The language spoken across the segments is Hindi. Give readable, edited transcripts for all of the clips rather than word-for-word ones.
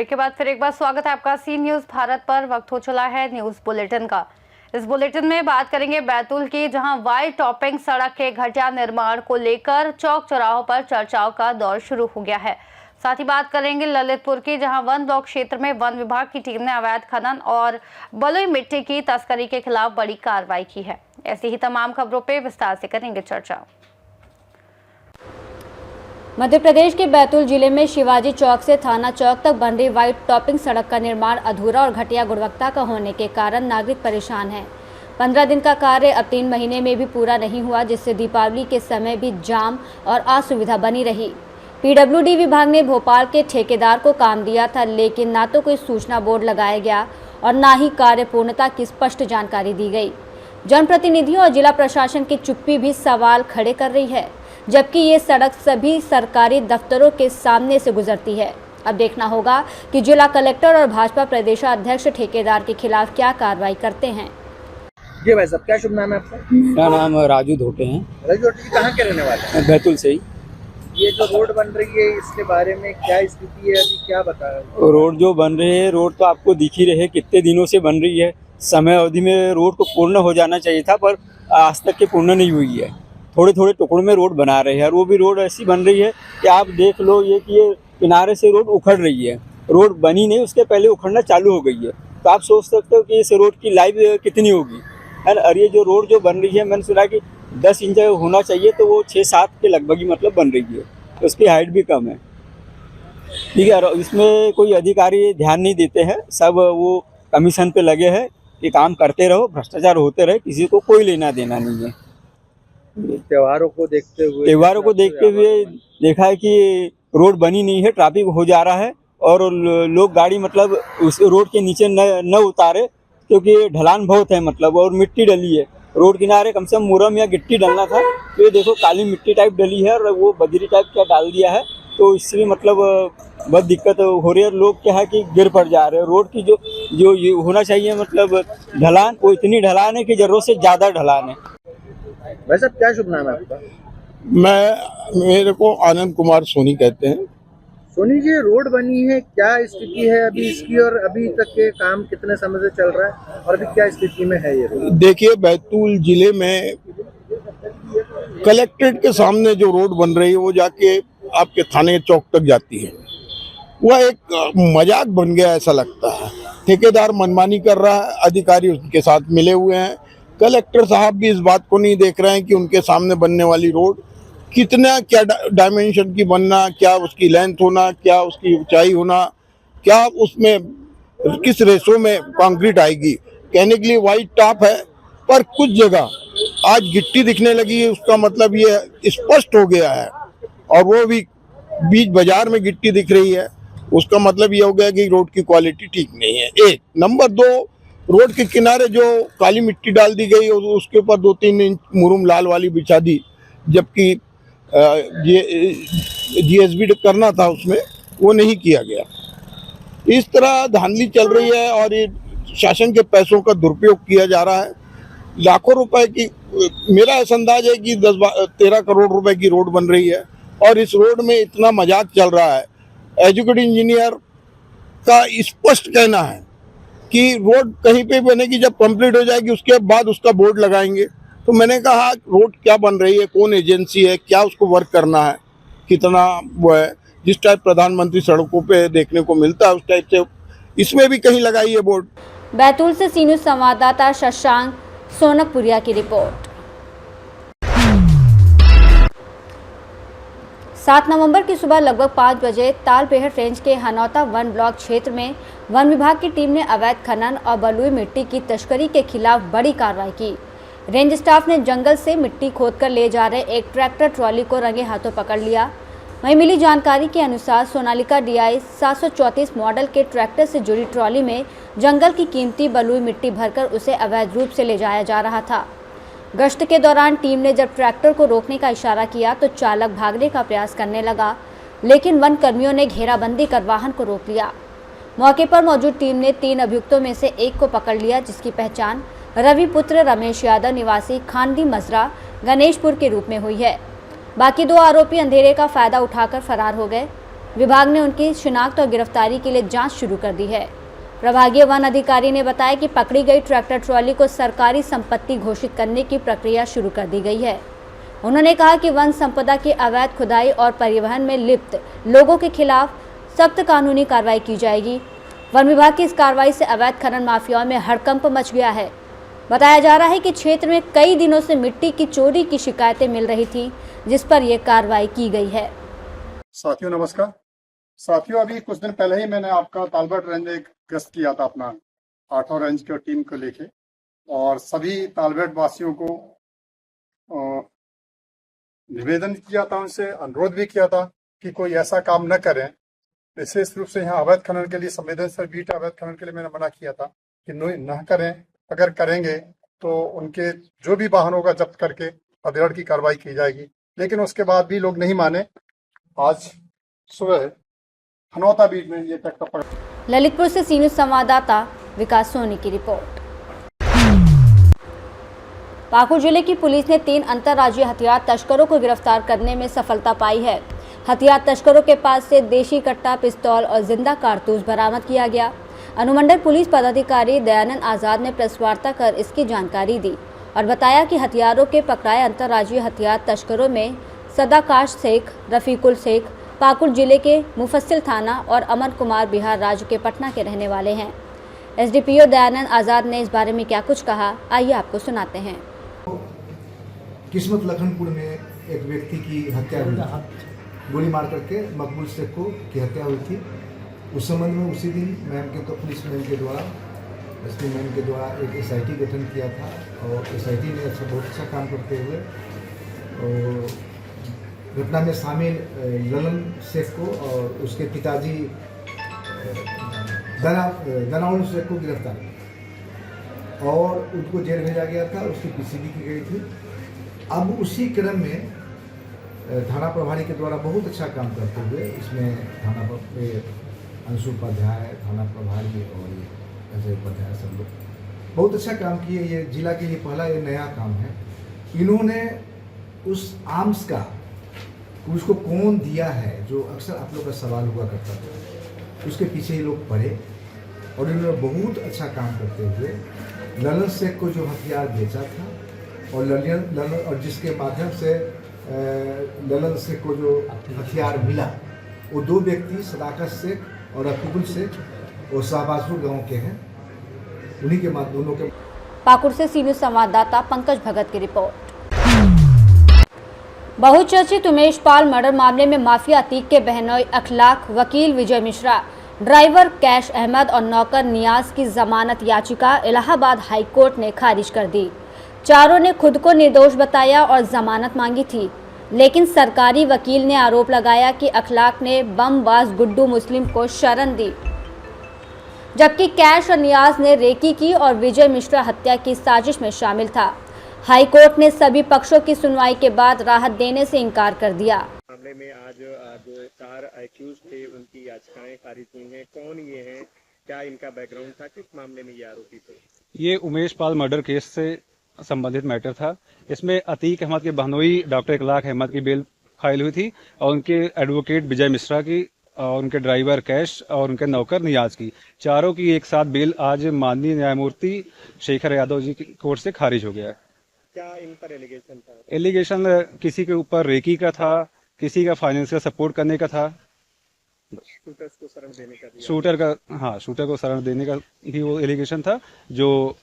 ब्रेक के बाद फिर एक बार स्वागत है आपका सी न्यूज भारत पर। वक्त हो चला है न्यूज बुलेटिन का। इस बुलेटिन में बात करेंगे बैतूल की, जहां वाइड टॉपिंग सड़क के घटिया निर्माण को लेकर चौक चौराहों पर चर्चाओं का दौर शुरू हो गया है। साथ ही बात करेंगे ललितपुर की, जहां वन ब्लॉक क्षेत्र में वन विभाग की टीम ने अवैध खनन और बलुई मिट्टी की तस्करी के खिलाफ बड़ी कार्रवाई की है। ऐसी ही तमाम खबरों पर विस्तार से करेंगे चर्चा। मध्य प्रदेश के बैतूल जिले में शिवाजी चौक से थाना चौक तक बन रही वाइड टॉपिंग सड़क का निर्माण अधूरा और घटिया गुणवत्ता का होने के कारण नागरिक परेशान हैं। 15 दिन का कार्य अब 3 महीने में भी पूरा नहीं हुआ, जिससे दीपावली के समय भी जाम और असुविधा बनी रही। पीडब्ल्यूडी विभाग ने भोपाल के ठेकेदार को काम दिया था, लेकिन ना तो कोई सूचना बोर्ड लगाया गया और ना ही कार्य पूर्णता की स्पष्ट जानकारी दी गई। जनप्रतिनिधियों और जिला प्रशासन की चुप्पी भी सवाल खड़े कर रही है, जबकि ये सड़क सभी सरकारी दफ्तरों के सामने से गुजरती है। अब देखना होगा कि जिला कलेक्टर और भाजपा प्रदेशाध्यक्ष ठेकेदार के खिलाफ क्या कार्रवाई करते हैं। जी भाई साहब, क्या शुभ नाम है आपका? मेरा नाम राजू धोटे हैं। राजू धोटे कहाँ के रहने वाले हैं? बैतूल से ही। ये जो रोड बन रही है, इसके बारे में क्या स्थिति है अभी, क्या बता रहे हैं? रोड जो बन रही है, रोड तो आपको दिख ही रहे कितने दिनों से बन रही है। समय अवधि में रोड को पूर्ण हो जाना चाहिए था, पर आज तक के पूर्ण नहीं हुई है। थोड़े थोड़े टुकड़ों में रोड बना रहे हैं और वो भी रोड ऐसी बन रही है कि आप देख लो ये कि ये किनारे से रोड उखड़ रही है। रोड बनी नहीं, उसके पहले उखड़ना चालू हो गई है। तो आप सोच सकते हो कि इस रोड की लाइफ कितनी होगी। और ये जो रोड जो बन रही है, मैंने सुना कि 10 इंच होना चाहिए, तो वो 6-7 के लगभग ही मतलब बन रही है। तो उसकी हाइट भी कम है। ठीक है, और इसमें कोई अधिकारी ध्यान नहीं देते हैं। सब वो कमीशन पे लगे हैं कि काम करते रहो, भ्रष्टाचार होते रहे, किसी को कोई लेना देना नहीं है। त्योहारों को देखते हुए देखा है कि रोड बनी नहीं है, ट्रैफिक हो जा रहा है और लोग गाड़ी मतलब उस रोड के नीचे न उतारे, क्योंकि ढलान बहुत है मतलब, और मिट्टी डली है रोड किनारे। कम से कम मुरम या गिट्टी डलना था, तो ये देखो काली मिट्टी टाइप डली है और वो बजरी टाइप का डाल दिया है। तो इससे भी मतलब बहुत दिक्कत हो रही है। लोग क्या है कि गिर पड़ जा रहे हैं। रोड की जो ये होना चाहिए मतलब ढलान, वो इतनी ढलान है कि जरूरत से ज़्यादा ढलान है। भाई साहब, क्या शुभ नाम है आपका? मेरे को आनंद कुमार सोनी कहते हैं। सोनी जी, रोड बनी है, क्या स्थिति है अभी इसकी, और अभी तक के काम कितने समय से चल रहा है और अभी क्या स्थिति में है ये रोड? देखिए, बैतूल जिले में कलेक्ट्रेट के सामने जो रोड बन रही है, वो जाके आपके थाने चौक तक जाती है। वह एक मजाक बन गया ऐसा लगता है। ठेकेदार मनमानी कर रहा है, अधिकारी उसके साथ मिले हुए हैं। कलेक्टर साहब भी इस बात को नहीं देख रहे हैं कि उनके सामने बनने वाली रोड कितना, क्या डायमेंशन की बनना, क्या उसकी लेंथ होना, क्या उसकी ऊंचाई होना, क्या उसमें किस रेशो में कंक्रीट आएगी। कहने के लिए वाइड टॉप है, पर कुछ जगह आज गिट्टी दिखने लगी है। उसका मतलब ये स्पष्ट हो गया है, और वो भी बीच बाजार में गिट्टी दिख रही है। उसका मतलब ये हो गया कि रोड की क्वालिटी ठीक नहीं है। 1 नंबर 2, रोड के किनारे जो काली मिट्टी डाल दी गई, उसके ऊपर 2-3 इंच मुरुम लाल वाली बिछा दी, जबकि जीएसबी करना था उसमें, वो नहीं किया गया। इस तरह धांधली चल रही है और ये शासन के पैसों का दुरुपयोग किया जा रहा है। लाखों रुपए की, मेरा ऐसा अंदाज है कि 10-13 करोड़ रुपए की रोड बन रही है, और इस रोड में इतना मजाक चल रहा है। एजुकेटेड इंजीनियर का स्पष्ट कहना है कि रोड कहीं पे बनेगी, जब कंप्लीट हो जाएगी उसके बाद उसका बोर्ड लगाएंगे। तो मैंने कहा, रोड क्या बन रही है, कौन एजेंसी है, क्या उसको वर्क करना है, कितना वो है। जिस टाइप प्रधानमंत्री सड़कों पे देखने को मिलता है, उस टाइप से इसमें भी कहीं लगाई है बोर्ड। बैतूल से सी न्यूज संवाददाता शशांक सोनकपुरिया की रिपोर्ट। 7 नवंबर की सुबह लगभग 5 बजे तालपेहर रेंज के हनौता वन ब्लॉक क्षेत्र में वन विभाग की टीम ने अवैध खनन और बलुई मिट्टी की तस्करी के खिलाफ बड़ी कार्रवाई की। रेंज स्टाफ ने जंगल से मिट्टी खोदकर ले जा रहे एक ट्रैक्टर ट्रॉली को रंगे हाथों पकड़ लिया। वहीं मिली जानकारी के अनुसार सोनालिका DI 734 मॉडल के ट्रैक्टर से जुड़ी ट्रॉली में जंगल की कीमती बलुई मिट्टी भरकर उसे अवैध रूप से ले जाया जा रहा था। गश्त के दौरान टीम ने जब ट्रैक्टर को रोकने का इशारा किया तो चालक भागने का प्रयास करने लगा, लेकिन वन कर्मियों ने घेराबंदी कर वाहन को रोक लिया। मौके पर मौजूद टीम ने 3 अभियुक्तों में से एक को पकड़ लिया, जिसकी पहचान रवि पुत्र रमेश यादव निवासी खांडी मजरा गणेशपुर के रूप में हुई है। बाकी 2 आरोपी अंधेरे का फायदा उठाकर फरार हो गए। विभाग ने उनकी शिनाख्त और गिरफ्तारी के लिए जांच शुरू कर दी है। प्रभागीय वन अधिकारी ने बताया कि पकड़ी गई ट्रैक्टर ट्रॉली को सरकारी संपत्ति घोषित करने की प्रक्रिया शुरू कर दी गई है। उन्होंने कहा कि वन संपदा की अवैध खुदाई और परिवहन में लिप्त लोगों के खिलाफ सख्त कानूनी कार्रवाई की जाएगी। वन विभाग की इस कार्रवाई से अवैध खनन माफियाओं में हड़कंप मच गया है। बताया जा रहा है कि क्षेत्र में कई दिनों से मिट्टी की चोरी की शिकायतें मिल रही थी, जिस पर यह कार्रवाई की गई है। साथियों नमस्कार। साथियों, अभी कुछ दिन पहले ही मैंने आपका तालबेट रेंज एक गश्त किया था अपना 8वां रेंज की टीम को लेके, और सभी तालबेट वासियों को निवेदन किया था, उनसे अनुरोध भी किया था कि कोई ऐसा काम न करें। विशेष रूप से यहाँ अवैध खनन के लिए संवेदनशील बीट अवैध खनन के लिए मैंने मना किया था कि न करें। अगर करेंगे तो उनके जो भी वाहन होगा जब्त करके अधिग्रहण की कार्रवाई की जाएगी। लेकिन उसके बाद भी लोग नहीं माने। आज सुबह हनौता बीट में ये ट्रैक्टर पकड़ा। ललितपुर से सी न्यूज़ संवाददाता विकास सोनी की रिपोर्ट। पाकुड़ जिले की पुलिस ने 3 अंतर्राज्यीय हथियार तस्करों को गिरफ्तार करने में सफलता पाई है। हथियार तस्करों के पास से देशी कट्टा, पिस्तौल और जिंदा कारतूस बरामद किया गया। अनुमंडल पुलिस पदाधिकारी दयानंद आजाद ने प्रेस वार्ता कर इसकी जानकारी दी और बताया कि हथियारों के पकड़ाए अंतर्राज्यीय हथियार तस्करों में सदाकाश शेख, रफीकुल शेख पाकुड़ जिले के मुफस्सिल थाना और अमर कुमार बिहार राज्य के पटना के रहने वाले हैं। एसडीपीओ दयानंद आजाद ने इस बारे में क्या कुछ कहा, आइए आपको सुनाते हैं। किस्मत लखनपुर में एक व्यक्ति की हत्या हुई, गोली मार करके मकबूल शेख की हत्या हुई थी। उस संबंध में उसी दिन मैम के पुलिस मैम के द्वारा एसपी मैम के द्वारा एक SIT गठन किया था, और SIT ने बहुत अच्छा काम करते हुए और घटना में शामिल ललन शेख को और उसके पिताजी दनाउल शेख को गिरफ्तार किया और उनको जेल भेजा गया था। उसकी PCB की गई थी। अब उसी क्रम में थाना प्रभारी के द्वारा बहुत अच्छा काम करते हुए इसमें थाना अंशु उपाध्याय, थाना प्रभारी और अजय उपाध्याय सब लोग बहुत अच्छा काम किए। ये जिला के लिए पहला ये नया काम है। इन्होंने उस आर्म्स का उसको कौन दिया है, जो अक्सर आप लोग का सवाल हुआ करता था, उसके पीछे ये लोग पड़े और इन्होंने बहुत अच्छा काम करते हुए ललन शेख को जो हथियार बेचा था और ललन और जिसके माध्यम से ललन शेख को जो हथियार मिला, वो 2 व्यक्ति सदाकत शेख और रफीकुल शेख और शाहबाजपुर गांव के हैं। उन्हीं के बाद दोनों के। पाकुड़ से सी न्यूज़ संवाददाता पंकज भगत की रिपोर्ट। बहुचर्चित उमेश पाल मर्डर मामले में माफिया अतीक के बहनोई अखलाक, वकील विजय मिश्रा, ड्राइवर कैश अहमद और नौकर नियाज की जमानत याचिका इलाहाबाद हाईकोर्ट ने खारिज कर दी। चारों ने खुद को निर्दोष बताया और जमानत मांगी थी, लेकिन सरकारी वकील ने आरोप लगाया कि अखलाक ने बमबाज गुड्डू मुस्लिम को शरण दी, जबकि कैश और नियाज ने रेकी की और विजय मिश्रा हत्या की साजिश में शामिल था। हाईकोर्ट ने सभी पक्षों की सुनवाई के बाद राहत देने से इनकार कर दिया। मामले में आज जो 4 एक्यूज थे उनकी याचिकाएं खारिज हुई हैं। कौन ये हैं, क्या इनका बैकग्राउंड था, किस मामले में ये आरोपी थे? ये उमेश पाल मर्डर केस से संबंधित मैटर था। इसमें अतीक अहमद के बहनोई डॉक्टर इखलाक अहमद की बेल फाइल हुई थी और उनके एडवोकेट विजय मिश्रा की और उनके ड्राइवर कैश और उनके नौकर नियाज की, चारों की एक साथ बेल आज माननीय न्यायमूर्ति शेखर यादव जी की कोर्ट से खारिज हो गया है। क्या इन पर एलिगेशन था? एलिगेशन किसी के ऊपर रेकी का था, किसी का फाइनेंशियल सपोर्ट करने का था, शूटर्स को शरण देने का शूटर को शरण देने का भी वो एलिगेशन था। जो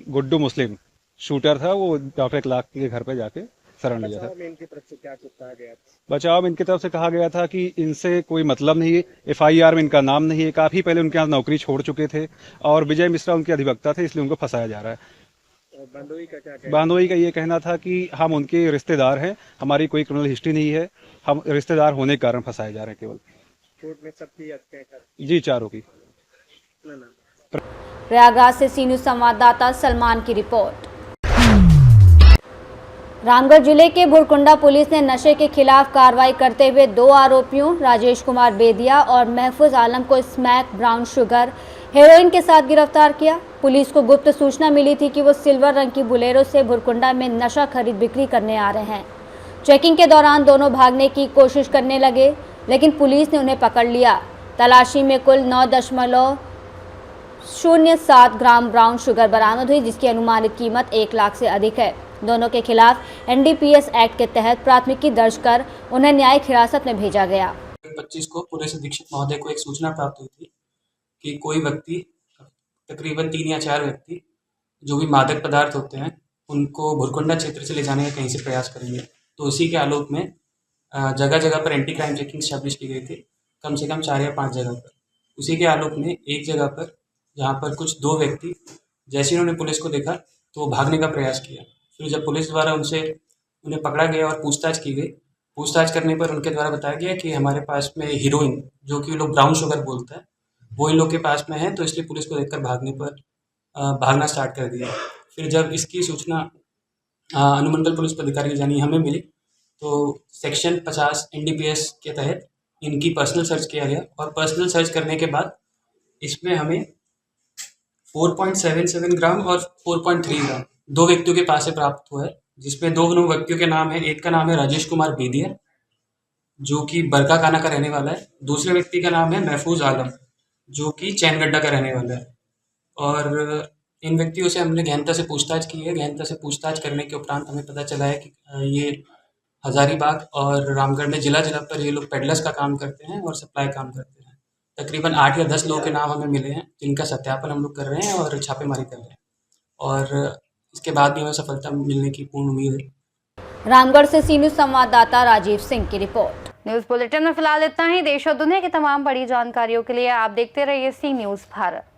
गुड्डू मुस्लिम शूटर था वो डॉक्टर इखलाक के घर पे जाके शरण लिया था। इनकी तरफ से क्या कुछ कहा गया था? बचाव में इनकी तरफ से कहा गया था कि इनसे कोई मतलब नहीं है, FIR में इनका नाम नहीं है, काफी पहले उनके यहाँ नौकरी छोड़ चुके थे और विजय मिश्रा उनके अधिवक्ता थे, इसलिए उनको फंसाया जा रहा है। बांदोई का क्या कहना? बांदोई का ये कहना था कि हम उनके रिश्तेदार हैं, हमारी कोई क्रिमिनल हिस्ट्री नहीं है, हम रिश्तेदार होने के कारण फंसाए जा रहे हैं केवल। कोर्ट में सबकी याचिकाएं जी, चारों की। प्रयागराज से सी न्यूज़ संवाददाता सलमान की रिपोर्ट। रामगढ़ जिले के भुरकुंडा पुलिस ने नशे के खिलाफ कार्रवाई करते हुए 2 आरोपियों राजेश कुमार बेदिया और महफूज आलम को स्मैक, ब्राउन शुगर, हेरोइन के साथ गिरफ्तार किया। पुलिस को गुप्त सूचना मिली थी कि वो सिल्वर रंग की बुलेरो से भुरकुंडा में नशा खरीद बिक्री करने आ रहे हैं। चेकिंग के दौरान दोनों भागने की कोशिश करने लगे। लेकिन पुलिस ने उन्हें पकड़ लिया। तलाशी में कुल 9.07 ग्राम ब्राउन शुगर बरामद हुई, जिसकी अनुमानित कीमत 1 लाख से अधिक है। दोनों के खिलाफ NDPS एक्ट के तहत प्राथमिकी दर्ज कर उन्हें न्यायिक हिरासत में भेजा गया। 25 को पुलिस अधीक्षक महोदय को एक सूचना प्राप्त हुई थी कि कोई व्यक्ति, तकरीबन 3 या 4 व्यक्ति जो भी मादक पदार्थ होते हैं उनको भुरकुंडा क्षेत्र से ले जाने का कहीं से प्रयास करेंगे। तो उसी के आलोक में जगह जगह पर एंटी क्राइम चेकिंग स्टैब्लिश की गई थी, कम से कम 4 या 5 जगह पर। उसी के आलोक में एक जगह पर जहाँ पर कुछ 2 व्यक्ति जैसे ही उन्होंने पुलिस को देखा तो वो भागने का प्रयास किया। फिर जब पुलिस द्वारा उन्हें पकड़ा गया और पूछताछ की गई, पूछताछ करने पर उनके द्वारा बताया गया कि हमारे पास में हीरोइन, जो कि लोग ब्राउन शुगर बोलते हैं, वो इन लोग के पास में है, तो इसलिए पुलिस को देखकर भागना स्टार्ट कर दिया। फिर जब इसकी सूचना अनुमंडल पुलिस पदाधिकारी यानी हमें मिली तो सेक्शन 50 NDPS के तहत इनकी पर्सनल सर्च किया गया और पर्सनल सर्च करने के बाद इसमें हमें 4.77 ग्राम और 4.3 ग्राम 2 व्यक्तियों के पास से प्राप्त हुआ है, जिसमें 2 व्यक्तियों के नाम है। एक का नाम है राजेश कुमार बेदिया, जो कि बरकाकाना का रहने वाला है। दूसरे व्यक्ति का नाम है महफूज आलम, जो कि चैनगड्डा का रहने वाला है। और इन व्यक्तियों से हमने गहनता से पूछताछ की है। गहनता से पूछताछ करने के उपरांत हमें पता चला है कि ये हजारीबाग और रामगढ़ में जिला पर ये लोग पेडलर्स का काम करते हैं और सप्लाई काम करते हैं। तकरीबन 8 या 10 लोगों के नाम हमें मिले हैं, जिनका सत्यापन हम लोग कर रहे हैं और छापेमारी कर रहे हैं, और इसके बाद भी हमें सफलता मिलने की पूर्ण उम्मीद है। रामगढ़ से सी न्यूज़ संवाददाता राजीव सिंह की रिपोर्ट। न्यूज बुलेटिन में फिलहाल इतना ही। देश और दुनिया की तमाम बड़ी जानकारियों के लिए आप देखते रहिए सी न्यूज़ भारत।